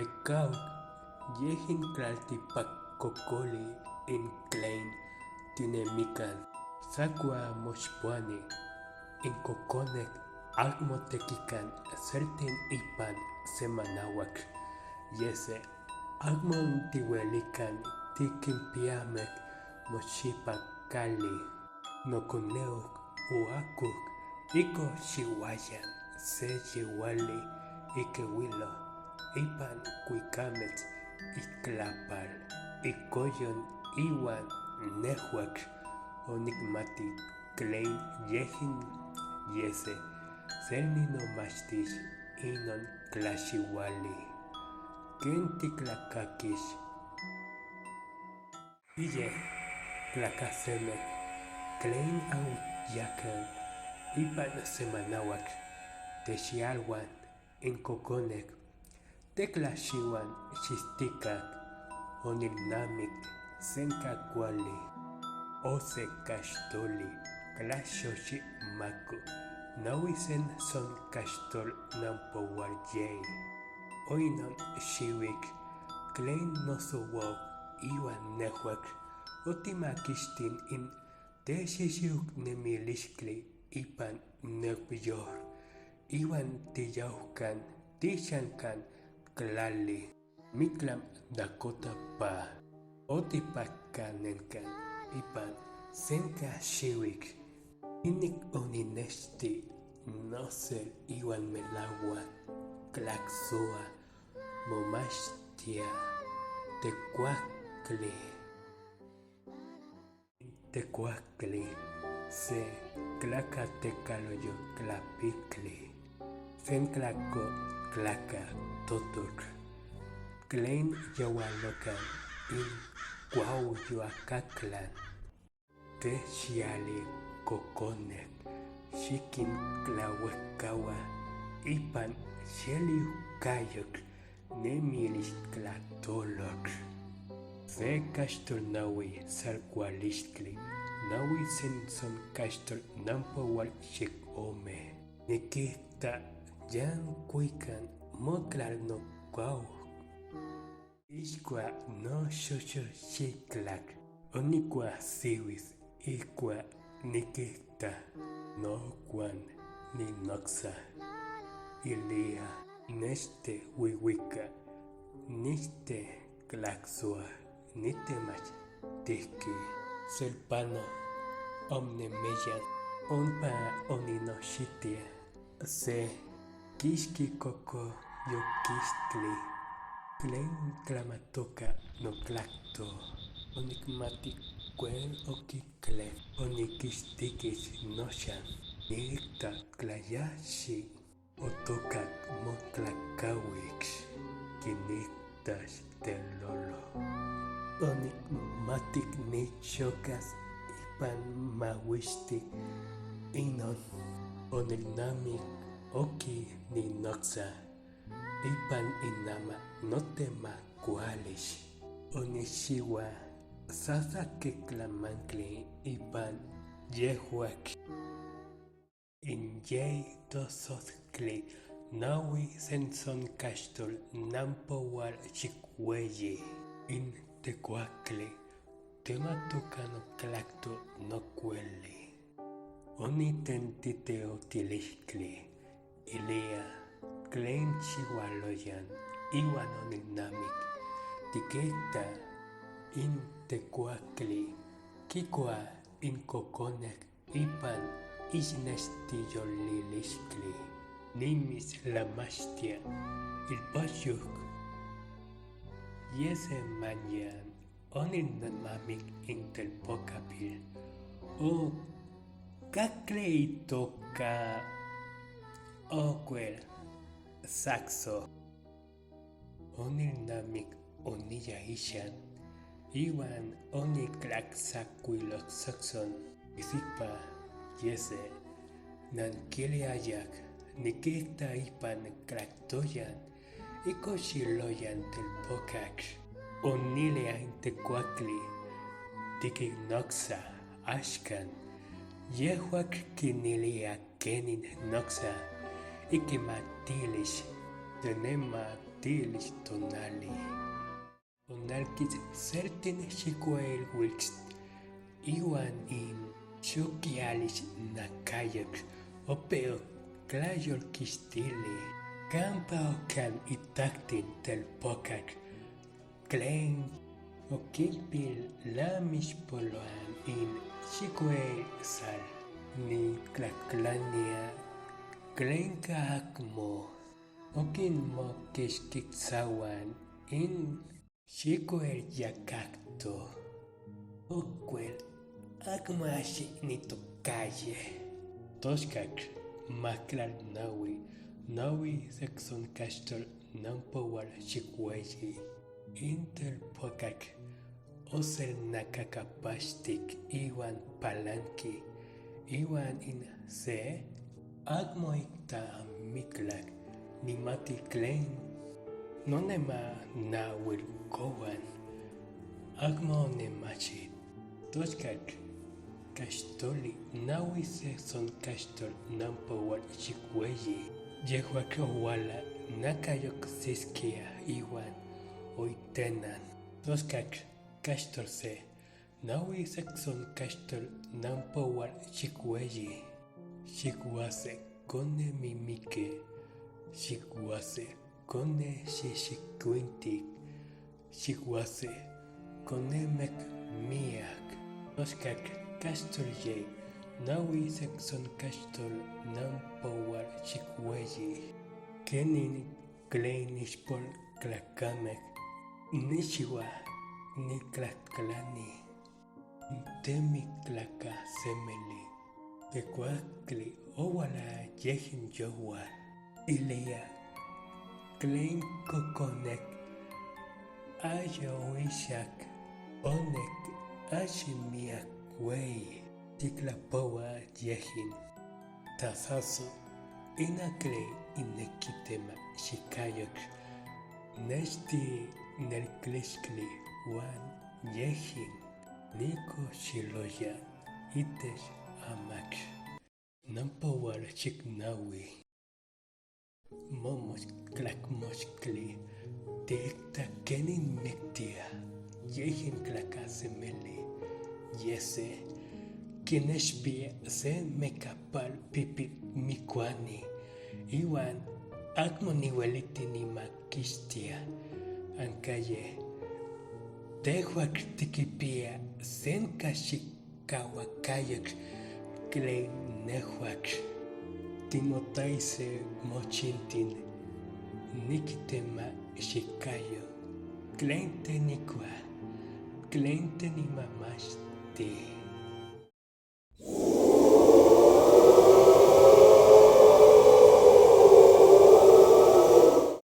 Tekau yehin tlaltipakokoli in tlen tinemikan sakua moxpoani in kokonek amo tekikan serten ipan semanauak yese amo tiuelikan tikimpiamek moxipa kali nokoneok uakuk iko xiuayan se yiuali ikewilo ipan kuikamets itlapal ikoyon iwan nehuak onikmati tlen yehin yese selni nomachtis inon tlaxiuali ken titlakakis iye tlakasemek tlen auyakan ipan semanauak texialuan in kokonek teklaxiuan xistikak onilnamik senka kuali ose kaxtoli tlaxoxi mako nawisen son kaxtol nampoual yei oinon xiuik tlen nosouok iwan nehuak otimakixtin in texixiuknemilixtli ipan neuyor iwan tiyaukan tixankan tlali mitlam Dakota pa otipakkanenkan ipan senka xiuik inik oninexti nosel iwan melauan tlaksua momachtia tekuajtli se tlakatekaloyo tlapikli sentlako tlaka totok tlen yeualokan in kuauyoakaklan texiali kokonek xikin tlauejkaua ipan xeliukayok nemilixtlatolok se kaxtol naui salkualixtli naui senson kaxtol nampoual xikome nikita yan kuikan motlalnokau ixkua no xoxoxitlak onikuajsiuis ijkua nikita nokuan ninoksa ilia nexte wiuika nixte tlaksua nitemach tihki selpano omnemeyan ompa oninoxitia se kixki kokoyokixtli tlen tlamatoka notlakto onikmati kuel okiklej onikixtikis noxan nikta tlayaxi otokak motlakauik kinitax telolo onikmatik nichokas ipan mauixti inon onilnamik oki ninoksa ipan inama notemakualix onixiua sasakeklamantli ipan yehuak inyei tosojtli naui senson kaxtol nampoual xikueyi in tekuajtli tematoka notlakto nokueli onitentiteotilixtli ilia tlen xiualoyan iwan oninamik tikita in tekuajtli kikua in kokonek ipan ixnextiyolilixtli nimislamachtia ilpoxyuk yese manyan oninamik in telpokapil o kakle itoka okuel saxo onilnamik oniya ixan iwan onitlaksakuiloksotzon isipa yese nankiliayak nikita ipan tlaktoyan ikoxiloyan telpokak onilia in tekuajtli tikinnoksa axkan yehuak kinilia kenin noksa ikimatilis tenema tilis tonali. Onalkis certain xikuel wix iwan in xokialis nakayak opeo tlayolkixtili. Campa okan itaktin telpokak tlen okinpil lamixpoloan in xikuel sal nitlatlania tlen kakmo okinmokixkitsawan in xikuel yakakto okuel akmaxi nitokaye toxkak maklal nawi sexonkaxtol nampoual xikueyi intelpokak oselnakakapaxtik iwan palanki iwan in se akmo ikta mitlak nimati tlen nonema nauilkowan akmo onemachi toxkak kaxtoli nawi sexonkaxtol nampoual xikueyi yehuak ouala nakayoksiskia iwan oitenan toxkak kaxtol se nawi sexonkaxtol nampoual xikueyi xikuase kone mimike xikuase kone xixikuintik xikuase konemek miak toxkak kaxtol ye nawi sexonkaxtol nampoual xikueyi kenin tlen ixpol tlakamej nixiua nitlatlani temiktlakasemeli tekuajtli ouala yehin youal ilia tlen kokonek ayoixak onek aximiak ueyi tiklapoua yehin tasaso inakle inekitema xikayok nexti nelklixkli uan yehin nikoxiloya itech amak nampoual xiknaui momox tlakmoxtli tikta kenin miktia yehin tlakasemeli yese kinexpia se mekapal pipil mikuani iwan akmo niueliti nimakixtia ankaye tehuak tikipia sen kaxikauakayok tlen nehuak timotaise mochintin nikitema xikayo tlen tenikua tlen tenimamaxti